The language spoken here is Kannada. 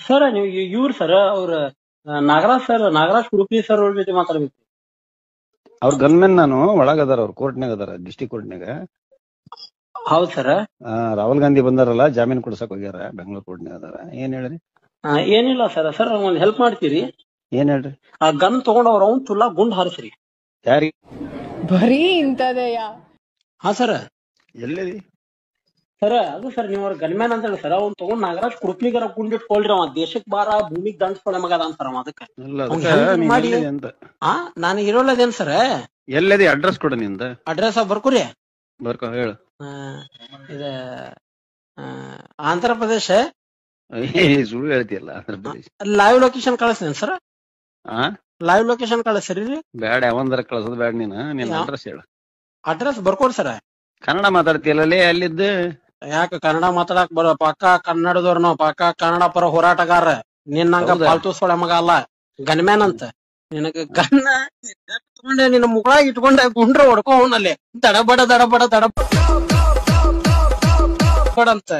ಸರ್ ನೀವು ಇವ್ರು ಸರ್ ಅವ್ರ ನಾಗರಾಜ್ ಸರ್, ನಾಗರಾಜ್ ಉಡುಪಿ ಸರ್ ಅವ್ರ ಜೊತೆ ಮಾತಾಡ್ಬೇಕು. ಅವ್ರ ಗನ್ಮೆನ್ ನಾನು ಒಳಗದಾರ, ಅವ್ರ ಕೋರ್ಟ್ನಾಗ ಅದಾರ, ಡಿಸ್ಟಿಕ್ ಕೋರ್ಟ್ನಾಗ. ಹೌದ್ ಸರ್. ರಾಹುಲ್ ಗಾಂಧಿ ಬಂದಾರಲ್ಲ, ಜಾಮೀನ್ ಕೊಡ್ಸಕ್ ಹೋಗ್ಯಾರ, ಬೆಂಗಳೂರು ಕೋರ್ಟ್ನಾಗ ಅದಾರ. ಏನ್ ಹೇಳ್ರಿ? ಏನಿಲ್ಲ ಸರ್. ಸರ್ ಒಂದ್ ಹೆಲ್ಪ್ ಮಾಡ್ತೀರಿ? ಏನ್ ಹೇಳ್ರಿ? ಆ ಗನ್ ತಗೊಂಡವ್ರ ಅವ್ನ್ ಚುಲ್ಲಾ ಗುಂಡ್ ಹಾರಿಸ್ರಿ. ಯಾರಿ? ಬರೀ ಇಂತದೆಯಾ? ಹಾ ಸರ್. ಎಲ್ಲಿದಿ? ಸರ್ ಅದು ಸರ್ ನೀವು ಅವ್ರ ಗನ್ಮ್ಯಾನ್ ಅಂತ ಹೇಳಿ ಸರ್, ಅವ್ನ್ ತಗೊಂಡ್ ನಾಗರಾಜ್ ಕುಡುಪ್ಲಿಗಾರ ಗುಂಡಿಟ್ಕೊಳ್ರಿ. ಅವ ದೇಶಕ್ ಬಾರ ಭೂಮಿಗ್ ದಂಡ್ಸ್ಕೊಳ್ಳೋ ಮಗ ಅದಾನ ಸರ್ ಅವ. ಅದಕ್ಕೆ ಮಾಡಿ ನಾನು ಇರೋಲ್ಲದೇನ್ ಸರ್. ಎಲ್ಲದಿ? ಅಡ್ರೆಸ್ ಕೊಡ ನಿಂದ. ಅಡ್ರೆಸ್ ಬರ್ಕೋರಿ. ಬರ್ಕೊ ಹೇಳು. ಇದ ಆಂಧ್ರ ಪ್ರದೇಶ. ಸುಳ್ಳು ಹೇಳ್ತಿಯಲ್ಲ. ಆಂಧ್ರ ಪ್ರದೇಶ ಲೈವ್ ಲೊಕೇಶನ್ ಕಳಿಸ್ತೇನೆ ಸರ್. ಲೈವ್ ಲೊಕೇಶನ್ ಕಳಿಸ್ರಿ. ಬ್ಯಾಡ, ಯಾವಂದರ ಕಳ್ಸೋದ್ ಬ್ಯಾಡ. ನಿನ್ ಅಡ್ರೆಸ್ ಹೇಳು. ಅಡ್ರೆಸ್ ಬರ್ಕೋರಿ ಸರ್. ಕನ್ನಡ ಮಾತಾಡ್ತಿಯಲ್ಲೇ ಅಲ್ಲಿದ್ದು? ಯಾಕ ಕನ್ನಡ ಮಾತಾಡಕ್ ಬರೋ? ಪಕ್ಕ ಕನ್ನಡದವ್ರ ನಾವು, ಪಕ್ಕ ಕನ್ನಡ ಪರ ಹೋರಾಟಗಾರ. ನಿನ್ನಂಗ ಪಾಲ್ತು ಸೊಳೆ ಮಗ ಅಲ್ಲ, ಗನ್ಮ್ಯಾನ್ ಅಂತ. ನಿನಗ ಗನ್ನ ತಗೊಂಡೆ ನಿನ್ನ ಮುಗಳಾಗಿ ಇಟ್ಕೊಂಡೆ ಗುಂಡ್ರ ಹೊಡ್ಕೊ ಅವನಲ್ಲಿ ದಡಬಡ ದಡಬಡ ದಡಬಡ ಅಂತ.